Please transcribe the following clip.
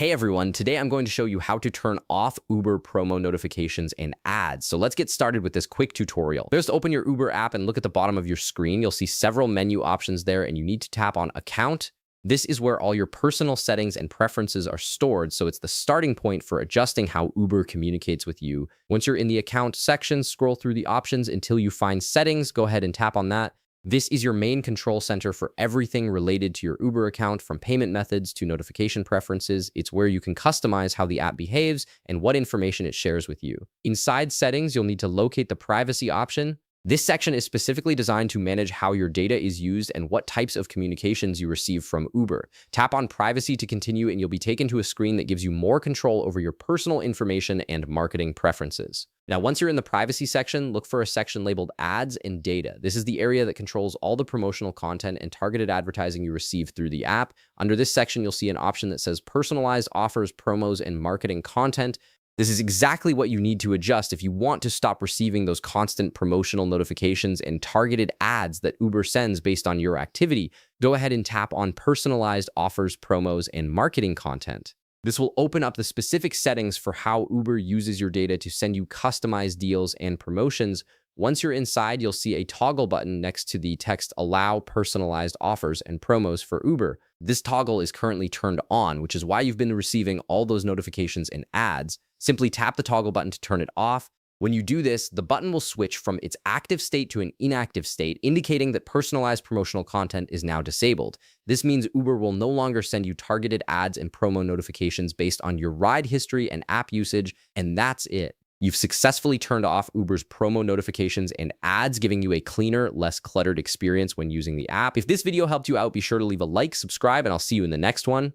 Hey everyone, today I'm going to show you how to turn off Uber promo notifications and ads. So let's get started with this quick tutorial. First, open your Uber app and look at the bottom of your screen. You'll see several menu options there and you need to tap on Account. This is where all your personal settings and preferences are stored, so it's the starting point for adjusting how Uber communicates with you. Once you're in the Account section, scroll through the options until you find Settings. Go ahead and tap on that. This is your main control center for everything related to your Uber account, from payment methods to notification preferences. It's where you can customize how the app behaves and what information it shares with you. Inside Settings, you'll need to locate the privacy option. This section is specifically designed to manage how your data is used and what types of communications you receive from Uber. Tap on Privacy to continue, and you'll be taken to a screen that gives you more control over your personal information and marketing preferences. Now, once you're in the privacy section, look for a section labeled Ads and Data. This is the area that controls all the promotional content and targeted advertising you receive through the app. Under this section, you'll see an option that says Personalized Offers, Promos, and Marketing Content. This is exactly what you need to adjust if you want to stop receiving those constant promotional notifications and targeted ads that Uber sends based on your activity. Go ahead and tap on Personalized Offers, Promos, and Marketing Content. This will open up the specific settings for how Uber uses your data to send you customized deals and promotions. Once you're inside, you'll see a toggle button next to the text Allow Personalized Offers and Promos for Uber. This toggle is currently turned on, which is why you've been receiving all those notifications and ads. Simply tap the toggle button to turn it off. When you do this, the button will switch from its active state to an inactive state, indicating that personalized promotional content is now disabled. This means Uber will no longer send you targeted ads and promo notifications based on your ride history and app usage, and that's it. You've successfully turned off Uber's promo notifications and ads, giving you a cleaner, less cluttered experience when using the app. If this video helped you out, be sure to leave a like, subscribe, and I'll see you in the next one.